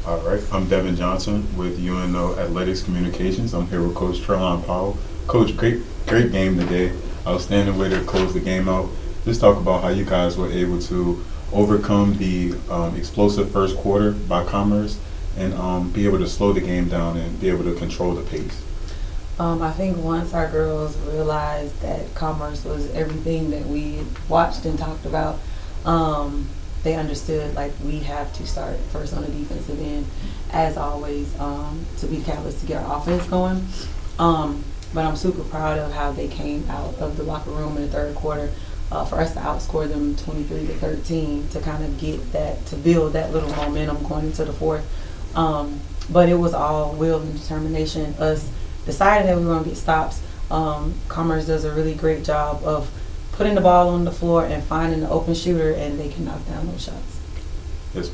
All right, I'm Devin Johnson with UNO Athletics Communications. I'm here with Coach Trelon Powell. Coach, great game today. Outstanding way to close the game out. Just talk about how you guys were able to overcome the explosive first quarter by Commerce and be able to slow the game down and be able to control the pace. I think once our girls realized that Commerce was everything that we watched and talked about, they understood like we have to start first on the defensive end, as always, to be the catalyst to get our offense going. But I'm super proud of how they came out of the locker room in the third quarter. For us to outscore them 23-13 to kind of get that, to build that little momentum going into the fourth. But it was all will and determination. Us deciding that we were going to get stops. Commerce does a really great job of putting the ball on the floor and finding the open shooter, and they can knock down those shots. Yes,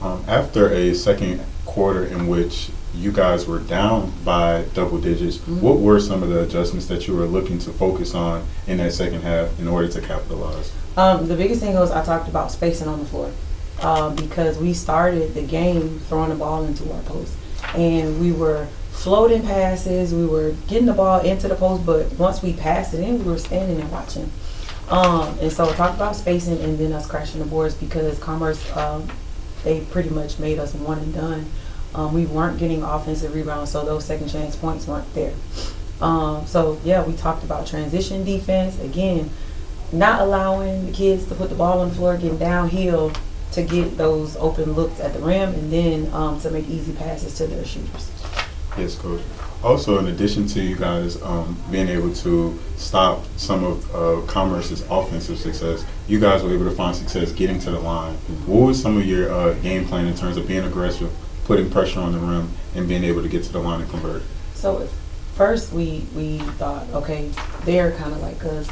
ma'am. After a second quarter in which you guys were down by double digits, what were some of the adjustments that you were looking to focus on in that second half in order to capitalize? The biggest thing was I talked about spacing on the floor because we started the game throwing the ball into our post, and we were floating passes, we were getting the ball into the post, but once we passed it in, we were standing and watching. And so I talked about spacing and then us crashing the boards because Commerce, they pretty much made us one and done. We weren't getting offensive rebounds, so those second chance points weren't there. So yeah, we talked about transition defense, again, not allowing the kids to put the ball on the floor, getting downhill to get those open looks at the rim, and then to make easy passes to their shooters. Yes, Coach. Also, in addition to you guys being able to stop some of Commerce's offensive success, you guys were able to find success getting to the line. What was some of your game plan in terms of being aggressive, putting pressure on the rim, and being able to get to the line and convert? So first we thought, okay, they're kind of like us,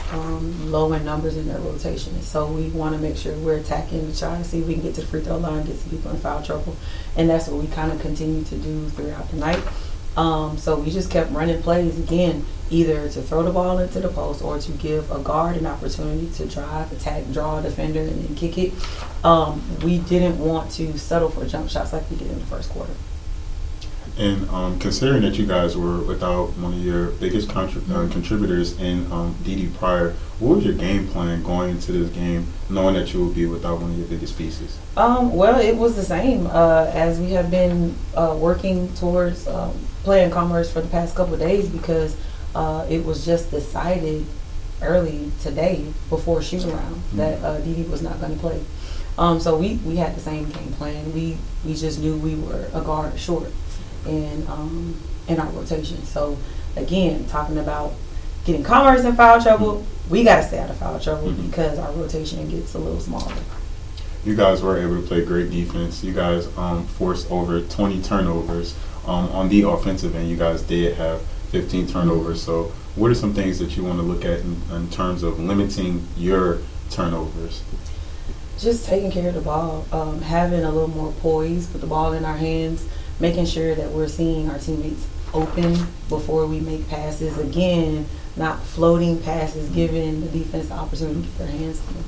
low in numbers in their rotation. So we want to make sure we're attacking to try to see if we can get to the free throw line, get some people in foul trouble. And that's what we kind of continue to do throughout the night. So we just kept running plays, again, either to throw the ball into the post or to give a guard an opportunity to drive, attack, draw a defender, and then kick it. We didn't want to settle for jump shots like we did in the first quarter. And considering that you guys were without one of your biggest contributors in Dee Pryor, what was your game plan going into this game, knowing that you would be without one of your biggest pieces? Well, it was the same as we have been working towards playing Commerce for the past couple of days because it was just decided early today before shoot around that Dee was not going to play. So we had the same game plan. We just knew we were a guard short in our rotation. So again, talking about getting Commerce in foul trouble, we got to stay out of foul trouble because our rotation gets a little smaller. You guys were able to play great defense. You guys forced over 20 turnovers. On the offensive end, you guys did have 15 turnovers. So what are some things that you want to look at in terms of limiting your turnovers? Just taking care of the ball, having a little more poise with the ball in our hands, making sure that we're seeing our teammates open before we make passes. Again, not floating passes, giving the defense the opportunity to get their hands on them.